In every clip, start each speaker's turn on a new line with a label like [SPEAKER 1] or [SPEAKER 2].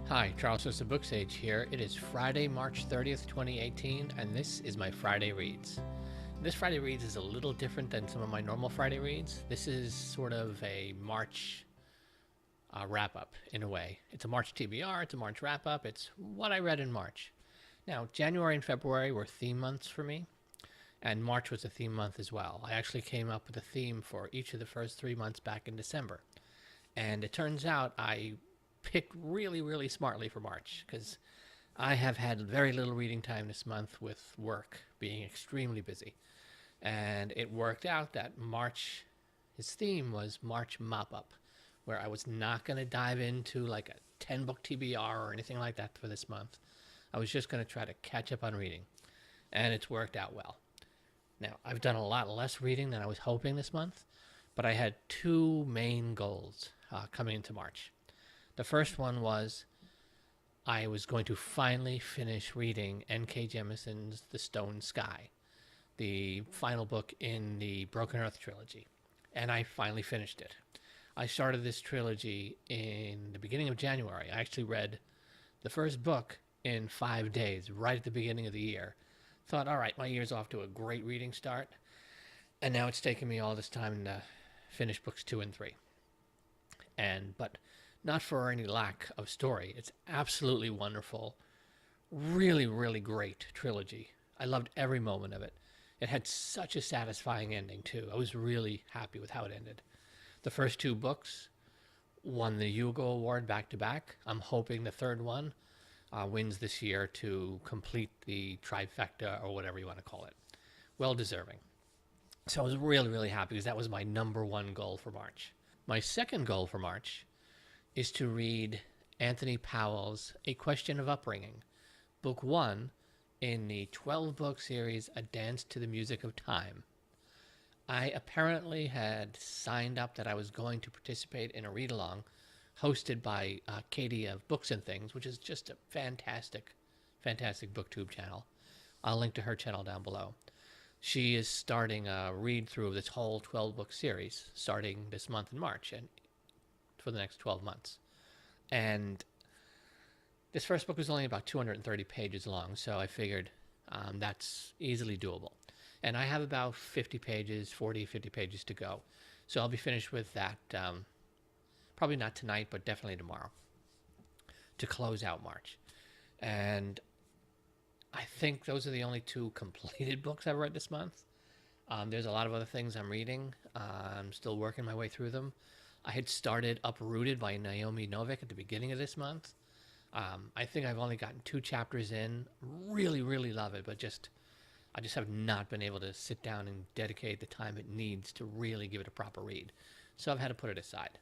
[SPEAKER 1] Hi, Charles with SirBookSage here. It is Friday, March 30th, 2018, and this is my Friday Reads. This Friday Reads is a little different than some of my normal Friday Reads. This is sort of a March wrap-up, in a way. It's a March TBR, it's a March wrap-up, it's what I read in March. Now, January and February were theme months for me, and March was a theme month as well. I actually came up with a theme for each of the first 3 months back in December. And it turns out I picked really smartly for March, because I have had very little reading time this month with work being extremely busy. And it worked out that March, his theme was March Mop-Up, where I was not going to dive into like a 10-book TBR or anything like that for this month. I was just going to try to catch up on reading, and it's worked out well. Now, I've done a lot less reading than I was hoping this month, but I had two main goals coming into March. The first one was I was going to finally finish reading N.K. Jemisin's The Stone Sky, the final book in the Broken Earth trilogy, and I finally finished it. I started this trilogy in the beginning of January. I actually read the first book in 5 days, right at the beginning of the year. Thought, all right, my year's off to a great reading start, and now it's taken me all this time to finish books 2 and 3. But not for any lack of story. It's absolutely wonderful. Really great trilogy. I loved every moment of it. It had such a satisfying ending, too. I was really happy with how it ended. The first 2 books won the Hugo Award back-to-back. I'm hoping the third one wins this year to complete the trifecta, or whatever you want to call it. Well deserving. So I was really happy, because that was my number one goal for March. My second goal for March is to read Anthony Powell's A Question of Upbringing, book 1 in the 12-book series A Dance to the Music of Time. I apparently had signed up that I was going to participate in a read-along hosted by Katie of Books and Things, which is just a fantastic booktube channel. I'll link to her channel down below. She is starting a read-through of this whole 12-book series starting this month in March, and for the next 12 months. And this first book was only about 230 pages long, so I figured that's easily doable. And I have about 50 pages to go. So I'll be finished with that, probably not tonight, but definitely tomorrow, to close out March. And I think those are the only 2 completed books I've read this month. There's a lot of other things I'm reading. I'm still working my way through them. I had started Uprooted by Naomi Novik at the beginning of this month. I think I've only gotten 2 chapters in. Really love it, but I just have not been able to sit down and dedicate the time it needs to really give it a proper read. So I've had to put it aside.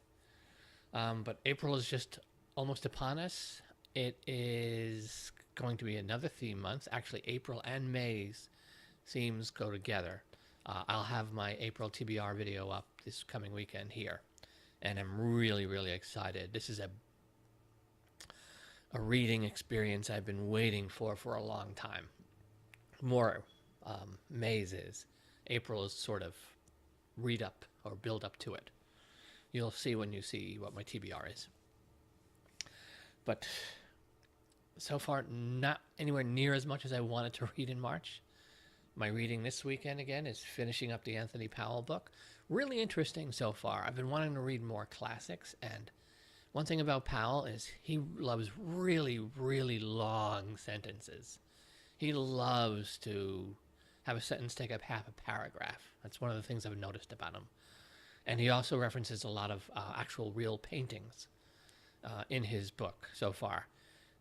[SPEAKER 1] But April is just almost upon us. It is going to be another theme month. Actually, April and May's themes go together. I'll have my April TBR video up this coming weekend here. And I'm really excited. This is a reading experience I've been waiting for a long time. More May's is. April is sort of read up or build up to it. You'll see when you see what my TBR is. But so far, not anywhere near as much as I wanted to read in March. My reading this weekend, again, is finishing up the Anthony Powell book. Really interesting so far. I've been wanting to read more classics, and one thing about Powell is he loves really long sentences. He loves to have a sentence take up half a paragraph. That's one of the things I've noticed about him. And he also references a lot of actual real paintings in his book so far.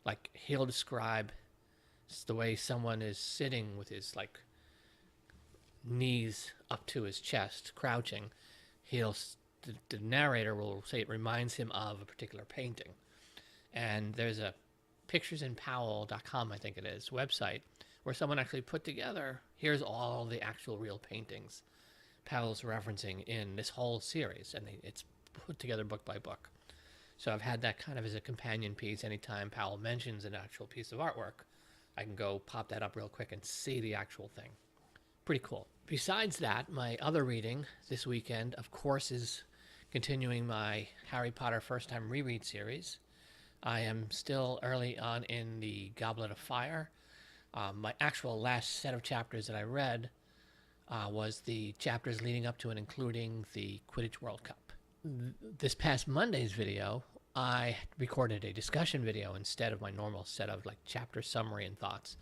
[SPEAKER 1] Like, he'll describe the way someone is sitting with his, like, knees up to his chest, crouching. The narrator will say it reminds him of a particular painting. And there's a picturesinpowell.com, I think it is, website, where someone actually put together, here's all the actual real paintings Powell's referencing in this whole series, and it's put together book by book. So I've had that kind of as a companion piece. Anytime Powell mentions an actual piece of artwork, I can go pop that up real quick and see the actual thing. Pretty cool. Besides that, my other reading this weekend, of course, is continuing my Harry Potter First Time Reread series. I am still early on in the Goblet of Fire. My actual last set of chapters that I read was the chapters leading up to and including the Quidditch World Cup. This past Monday's video, I recorded a discussion video instead of my normal set of like chapter summary and thoughts.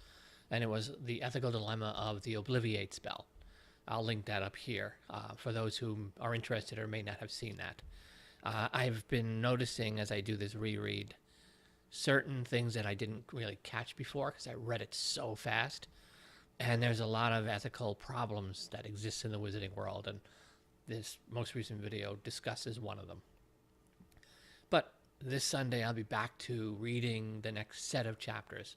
[SPEAKER 1] And it was the ethical dilemma of the Obliviate spell. I'll link that up here for those who are interested or may not have seen that. I've been noticing as I do this reread certain things that I didn't really catch before because I read it so fast. And there's a lot of ethical problems that exist in the wizarding world, and this most recent video discusses one of them. But this Sunday I'll be back to reading the next set of chapters,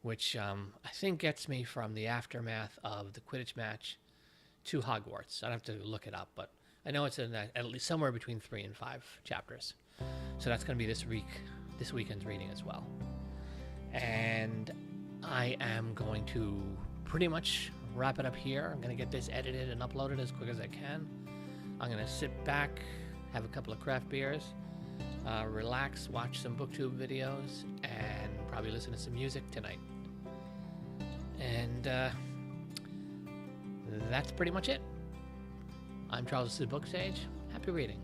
[SPEAKER 1] which I think gets me from the aftermath of the Quidditch match to Hogwarts. I'd have to look it up, but I know it's in at least somewhere between 3 and 5 chapters. So that's going to be this weekend's reading as well. And I am going to pretty much wrap it up here. I'm going to get this edited and uploaded as quick as I can. I'm going to sit back, have a couple of craft beers, relax, watch some booktube videos, and probably listen to some music tonight. And that's pretty much it. I'm Charles SirBookSage. Happy reading.